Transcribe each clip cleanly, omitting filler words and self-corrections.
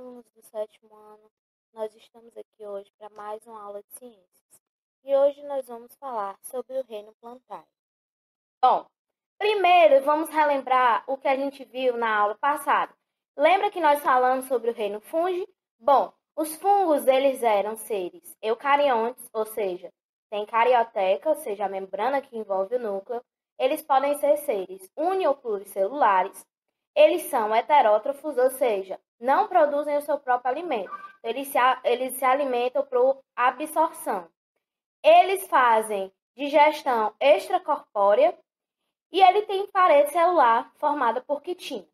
alunos do sétimo ano. Nós estamos aqui hoje para mais uma aula de ciências. E hoje nós vamos falar sobre o reino plantário. Bom, primeiro vamos relembrar o que a gente viu na aula passada. Lembra que nós falamos sobre o reino fungi? Bom, os fungos eles eram seres eucariontes, ou seja, tem carioteca, ou seja, a membrana que envolve o núcleo. Eles podem ser seres uni ou pluricelulares. Eles são heterótrofos, ou seja, não produzem o seu próprio alimento. Eles se alimentam por absorção. Eles fazem digestão extracorpórea e ele tem parede celular formada por quitina.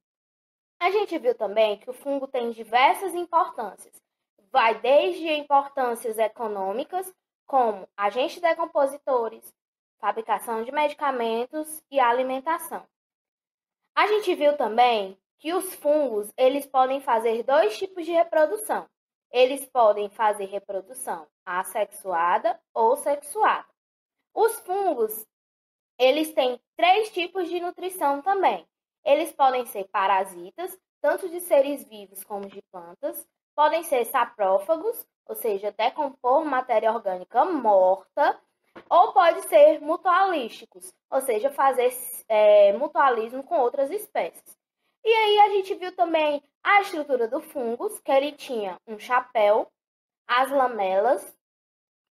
A gente viu também que o fungo tem diversas importâncias. Vai desde importâncias econômicas, como agentes decompositores, fabricação de medicamentos e alimentação. A gente viu também que os fungos, eles podem fazer dois tipos de reprodução. Eles podem fazer reprodução assexuada ou sexuada. Os fungos, eles têm três tipos de nutrição também. Eles podem ser parasitas, tanto de seres vivos como de plantas. Podem ser saprófagos, ou seja, decompor matéria orgânica morta. Ou pode ser mutualísticos, ou seja, fazer mutualismo com outras espécies. E aí a gente viu também a estrutura do fungos, que ele tinha um chapéu, as lamelas,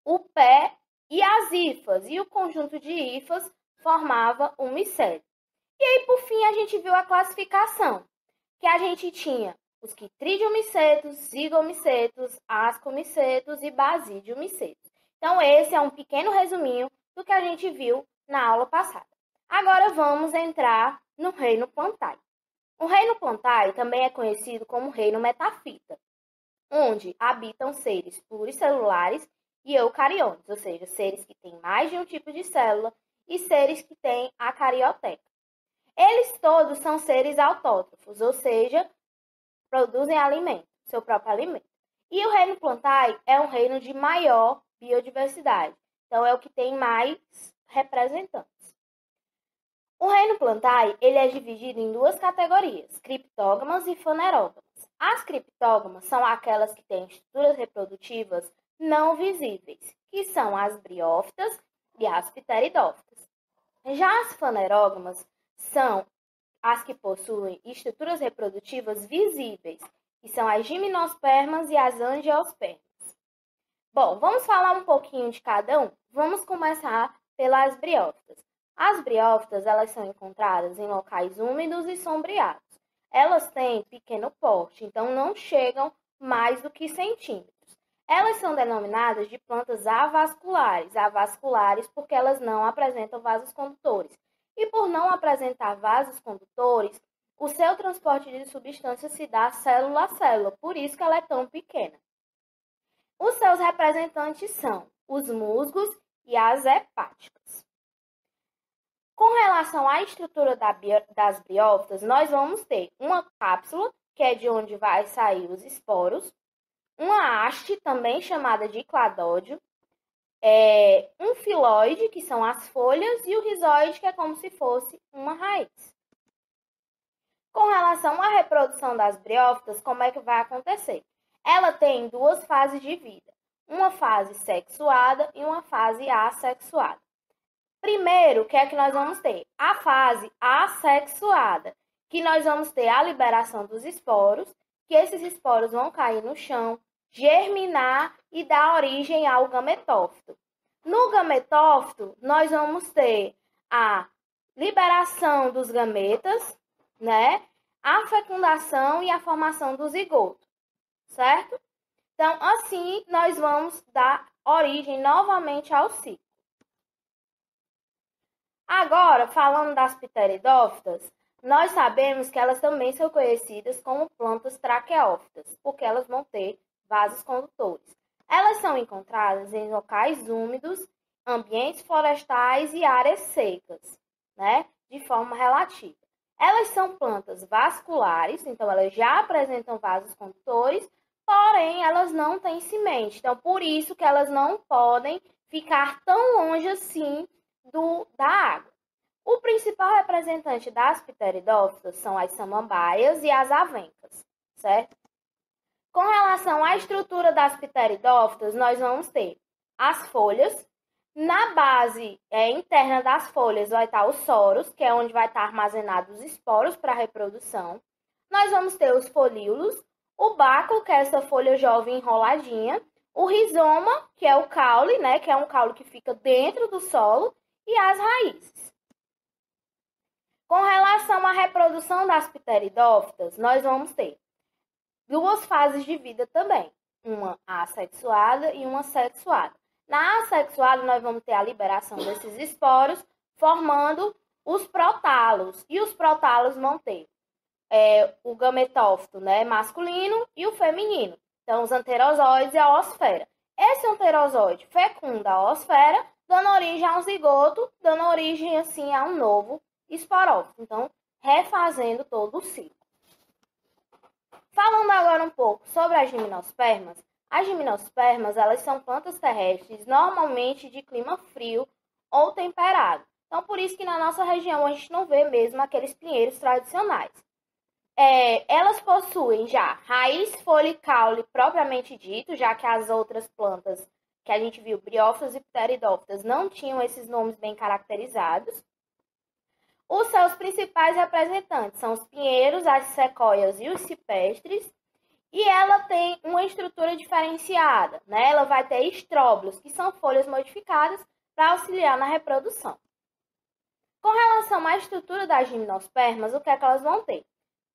o pé e as hifas. E o conjunto de hifas formava um micélio. E aí, por fim, a gente viu a classificação, que a gente tinha os quitridiomicetos, zigomicetos, ascomicetos e basidiomicetos. Então, esse é um pequeno resuminho do que a gente viu na aula passada. Agora, vamos entrar no reino plantário. O reino plantário também é conhecido como reino metafita, onde habitam seres pluricelulares e eucariontes, ou seja, seres que têm mais de um tipo de célula e seres que têm a carioteca. Eles todos são seres autótrofos, ou seja, produzem alimento, seu próprio alimento. E o reino plantário é um reino de maior biodiversidade. Então, é o que tem mais representantes. O reino plantário ele é dividido em duas categorias, criptógamas e fanerógamas. As criptógamas são aquelas que têm estruturas reprodutivas não visíveis, que são as briófitas e as pteridófitas. Já as fanerógamas são as que possuem estruturas reprodutivas visíveis, que são as gimnospermas e as angiospermas. Bom, vamos falar um pouquinho de cada um. Vamos começar pelas briófitas. As briófitas, elas são encontradas em locais úmidos e sombreados. Elas têm pequeno porte, então não chegam mais do que centímetros. Elas são denominadas de plantas avasculares porque elas não apresentam vasos condutores. E por não apresentar vasos condutores, o seu transporte de substâncias se dá célula a célula, por isso que ela é tão pequena. Os seus representantes são os musgos e as hepáticas. Com relação à estrutura das briófitas, nós vamos ter uma cápsula, que é de onde vai sair os esporos, uma haste, também chamada de cladódio, um filóide, que são as folhas, e o rizóide, que é como se fosse uma raiz. Com relação à reprodução das briófitas, como é que vai acontecer? Ela tem duas fases de vida, uma fase sexuada e uma fase assexuada. Primeiro, o que é que nós vamos ter? A fase assexuada, que nós vamos ter a liberação dos esporos, que esses esporos vão cair no chão, germinar e dar origem ao gametófito. No gametófito, nós vamos ter a liberação dos gametas, né? A fecundação e a formação do zigoto, certo? Então, assim, nós vamos dar origem novamente ao ciclo. Agora, falando das pteridófitas, nós sabemos que elas também são conhecidas como plantas traqueófitas, porque elas vão ter vasos condutores. Elas são encontradas em locais úmidos, ambientes florestais e áreas secas, né, de forma relativa. Elas são plantas vasculares, então elas já apresentam vasos condutores, porém elas não têm semente. Então, por isso que elas não podem ficar tão longe assim da água. O principal representante das pteridófitas são as samambaias e as avencas, certo? Com relação à estrutura das pteridófitas, nós vamos ter as folhas. Na base interna das folhas vai estar os soros, que é onde vai estar armazenados os esporos para a reprodução. Nós vamos ter os folíolos, o báculo, que é essa folha jovem enroladinha, o rizoma, que é o caule, né, que é um caule que fica dentro do solo, e as raízes. Com relação à reprodução das pteridófitas, nós vamos ter duas fases de vida também, uma assexuada e uma sexuada. Na assexuada, nós vamos ter a liberação desses esporos, formando os protálos. E os protálos vão ter o gametófito, né, masculino e o feminino. Então, os anterozoides e a oosfera. Esse anterozoide fecunda a oosfera, dando origem a um zigoto, dando origem, assim, a um novo esporófito. Então, refazendo todo o ciclo. Falando agora um pouco sobre as gimnospermas, elas são plantas terrestres, normalmente de clima frio ou temperado. Então, por isso que na nossa região a gente não vê mesmo aqueles pinheiros tradicionais. Elas possuem já raiz, folha e caule propriamente dito, já que as outras plantas que a gente viu, briófitas e pteridófitas, não tinham esses nomes bem caracterizados. Os seus principais representantes são os pinheiros, as sequoias e os cipestres. E ela tem uma estrutura diferenciada, né? Ela vai ter estróbilos, que são folhas modificadas para auxiliar na reprodução. Com relação à estrutura das gimnospermas, o que é que elas vão ter?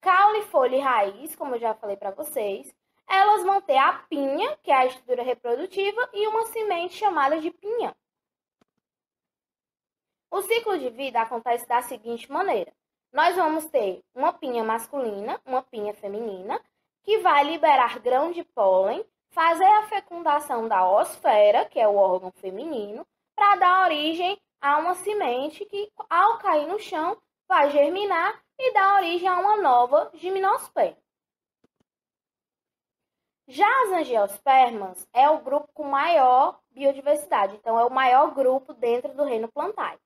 Caule, folha e raiz, como eu já falei para vocês. Elas vão ter a pinha, que é a estrutura reprodutiva, e uma semente chamada de pinhão. O ciclo de vida acontece da seguinte maneira. Nós vamos ter uma pinha masculina, uma pinha feminina, que vai liberar grão de pólen, fazer a fecundação da oosfera, que é o órgão feminino, para dar origem a uma semente que, ao cair no chão, vai germinar e dar origem a uma nova gimnosperma. Já as angiospermas é o grupo com maior biodiversidade, então é o maior grupo dentro do reino plantae.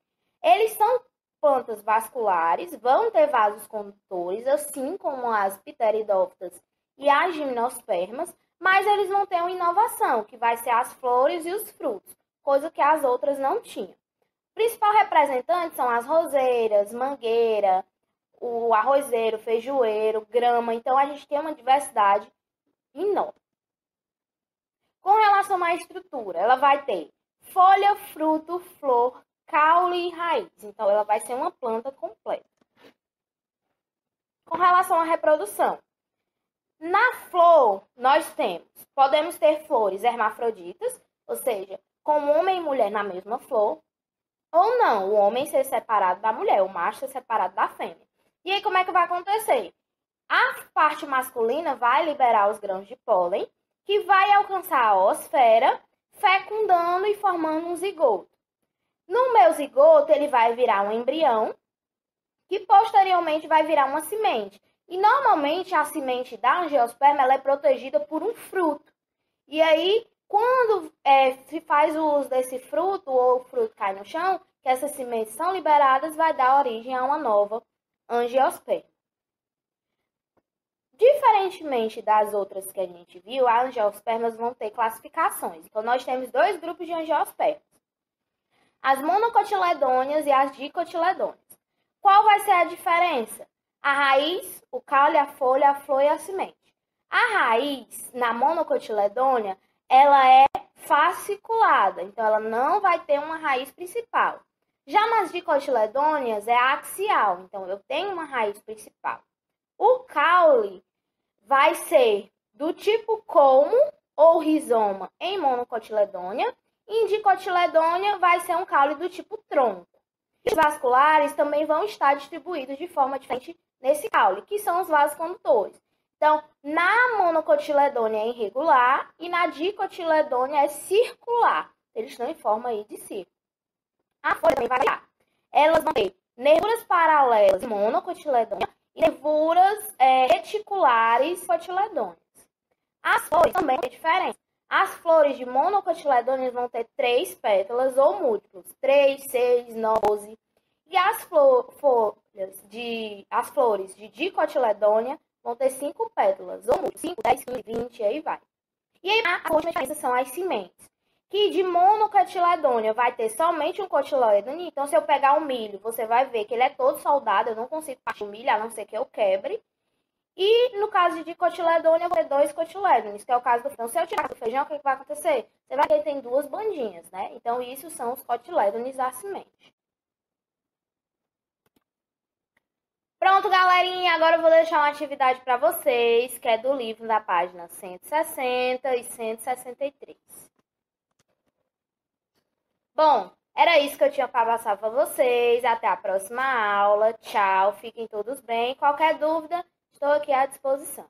Eles são plantas vasculares, vão ter vasos condutores, assim como as pteridófitas e as gimnospermas, mas eles vão ter uma inovação, que vai ser as flores e os frutos, coisa que as outras não tinham. O principal representante são as roseiras, mangueira, o arrozeiro, feijoeiro, grama, então a gente tem uma diversidade enorme. Com relação à estrutura, ela vai ter folha, fruto, flor, caule e raiz. Então, ela vai ser uma planta completa. Com relação à reprodução, na flor, podemos ter flores hermafroditas, ou seja, com homem e mulher na mesma flor, ou não, o homem ser separado da mulher, o macho ser separado da fêmea. E aí, como é que vai acontecer? A parte masculina vai liberar os grãos de pólen, que vai alcançar a oosfera, fecundando e formando um zigoto. No meu zigoto, ele vai virar um embrião, que posteriormente vai virar uma semente. E normalmente a semente da angiosperma ela é protegida por um fruto. E aí, quando se faz o uso desse fruto, ou o fruto cai no chão, que essas sementes são liberadas, vai dar origem a uma nova angiosperma. Diferentemente das outras que a gente viu, as angiospermas vão ter classificações. Então, nós temos dois grupos de angiospermas. As monocotiledôneas e as dicotiledôneas. Qual vai ser a diferença? A raiz, o caule, a folha, a flor e a semente. A raiz, na monocotiledônea, ela é fasciculada, então ela não vai ter uma raiz principal. Já nas dicotiledôneas é axial, então eu tenho uma raiz principal. O caule vai ser do tipo colmo ou rizoma em monocotiledônea, e em dicotiledônea vai ser um caule do tipo tronco. Os vasculares também vão estar distribuídos de forma diferente nesse caule, que são os vasos condutores. Então, na monocotiledônea é irregular e na dicotiledônea é circular. Eles estão em forma aí de círculo. A folha também vai variar. Elas vão ter nervuras paralelas em monocotiledônea e nervuras reticulares cotiledôneas. As flores também têm diferença. As flores de monocotiledôneas vão ter 3 pétalas ou múltiplos, 3, 6, 9, 12. E as flores de dicotiledônea vão ter 5 pétalas, ou 5, 10, 15, 20, aí vai. E aí, a última diferença são as sementes. Que de monocotiledônea vai ter somente um cotiledônio. Então, se eu pegar o milho, você vai ver que ele é todo soldado. Eu não consigo partir o milho, a não ser que eu quebre. E no caso de cotiledônea, eu vou ter 2 cotiledônios, que é o caso do feijão. Se eu tirar do feijão, o que vai acontecer? Você vai ver que tem 2 bandinhas, né? Então, isso são os cotiledônios da semente. Pronto, galerinha, agora eu vou deixar uma atividade para vocês, que é do livro da página 160 e 163. Bom, era isso que eu tinha para passar para vocês. Até a próxima aula. Tchau, fiquem todos bem. Qualquer dúvida, estou aqui à disposição.